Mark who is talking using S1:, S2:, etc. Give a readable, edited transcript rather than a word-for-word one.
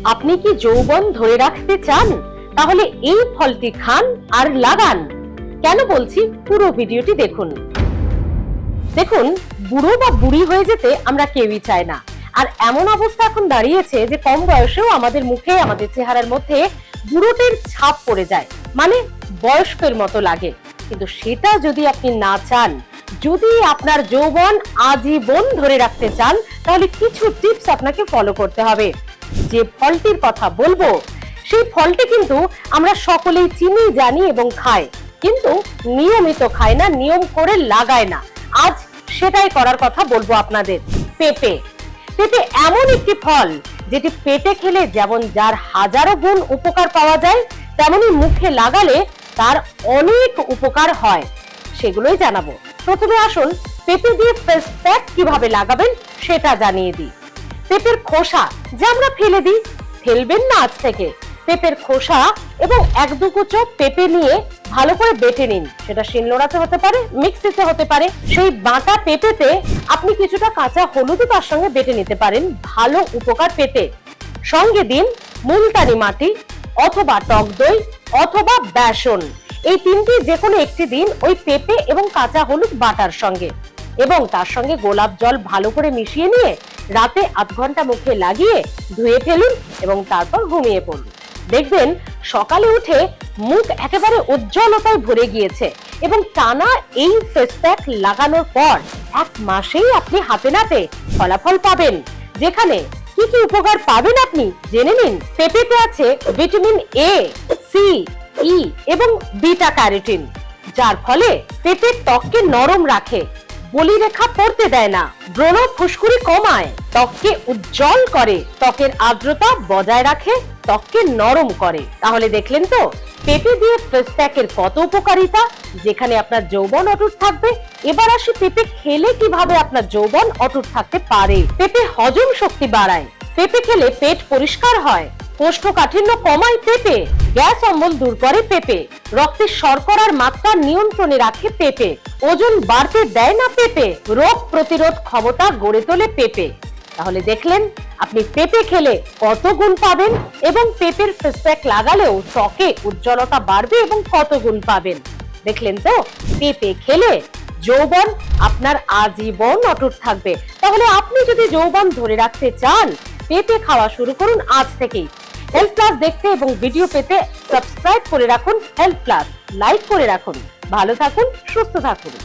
S1: আপনি কি যৌবন ধরে রাখতে চান? তাহলে এই ফলটি খান আর লাগান। কেন বলছি, পুরো ভিডিওটি দেখুন। দেখুন, বুড়ো বা বুড়ি হয়ে যেতে আমরা কেউই চাই না। আর এমন অবস্থা এখন দাঁড়িয়েছে যে কম বয়সেও আমাদের মুখে, আমাদের চেহারার মধ্যে বুড়োটের ছাপ পড়ে যায়, মানে বয়স্কের মতো লাগে। কিন্তু সেটা যদি আপনি না চান, যদি আপনার যৌবন আজীবন ধরে রাখতে চান, তাহলে কিছু টিপস আপনাকে ফলো করতে হবে। যে ফলটির কথা বলবো, সেই ফলটি কিন্তু আমরা সকলেই চিনি, জানি এবং খাই, কিন্তু নিয়মিত খায় না, নিয়ম করে লাগায় না। আজ সেটাই করার কথা বলবো আপনাদের। পেঁপে। পেঁপে এমন একটি ফল যেটি পেটে খেলে যেমন যার হাজারো গুণ উপকার পাওয়া যায়, তেমনি মুখে লাগালে তার অনেক উপকার হয়। সেগুলোই জানাবো। প্রথমে আসুন পেঁপে দিয়ে ফেস প্যাক কিভাবে লাগাবেন সেটা জানিয়ে দিই। পেঁপের খোসা যা আমরা ফেলে দিই, ফেলবেন না আজ থেকে। পেঁপের খোসা এবং এক দু কুচো পেঁপে নিয়ে ভালো করে বেটে নিন। সেটা শিলনোড়াতে হতে পারে, মিক্সিতে হতে পারে। সেই বাটা পেঁপেতে আপনি কিছুটা কাঁচা হলুদও তার সঙ্গে বেটে নিতে পারেন ভালো উপকার পেতে। সঙ্গে দিন মুলতানি মাটি অথবা টক দই অথবা বেসন। এই তিনটি যে কোনো একটি দিন ওই পেঁপে এবং কাঁচা হলুদ বাটার সঙ্গে, এবং তার সঙ্গে গোলাপ জল ভালো করে মিশিয়ে নিয়ে রাতে আধ ঘন্টা মুখে লাগিয়ে ধুয়ে ফেলুন এবং তারপর ঘুমিয়ে পড়ুন। দেখবেন সকালে উঠে মুখ একেবারে উজ্জ্বলতায় ভরে গিয়েছে। এবং টানা এই ফেস প্যাক লাগানোর পর 1 মাসেই আপনি হাতে নাতে ফলাফল পাবেন। যেখানে কি কি উপকার পাবেন আপনি জেনে নিন। পেঁপেতে আছে ভিটামিন এ, সি, ই এবং বিটা ক্যারোটিন, যার ফলে পেঁপে ত্বককে নরম রাখে, বলিরেখা পড়তে দেয় না, ব্রণ ফুসকুড়ি কমায়, ত্বককে উজ্জ্বল করে, ত্বকের আর্দ্রতা বজায় রাখে, ত্বককে নরম করে। তাহলে দেখলেন তো পেঁপে দিয়ে ফেস প্যাকের কত উপকারিতা, যেখানে আপনার যৌবন অটুট থাকবে। এবার আসি পেঁপে খেলে কিভাবে আপনার যৌবন অটুট থাকতে পারে। পেঁপে হজম শক্তি বাড়ায়। পেঁপে খেলে পেট পরিষ্কার হয়। কোষ্ঠকাঠিন্য কমায় পেঁপে। গ্যাস অম্বল দূর করে পেঁপে। রক্তে শর্করার মাত্রা নিয়ন্ত্রণে রাখে পেঁপে। ওজন বাড়তে দেয় না পেঁপে। রোগ প্রতিরোধ ক্ষমতা গড়ে তোলে পেঁপে। তাহলে দেখলেন আপনি পেঁপে খেলে কত গুণ পাবেন, এবং পেঁপের ফেস প্যাক লাগালেও ত্বকে উজ্জ্বলতা বাড়বে এবং কত গুণ পাবেন। দেখলেন তো পেঁপে খেলে যৌবন আপনার আজীবন অটুট থাকবে। তাহলে আপনি যদি যৌবন ধরে রাখতে চান, পেঁপে খাওয়া শুরু করুন আজ থেকেই। হেলথ প্লাস দেখতে এবং ভিডিও পেতে সাবস্ক্রাইব করে রাখুন হেলথ প্লাস, লাইক করে রাখুন। ভালো থাকুন, সুস্থ থাকুন।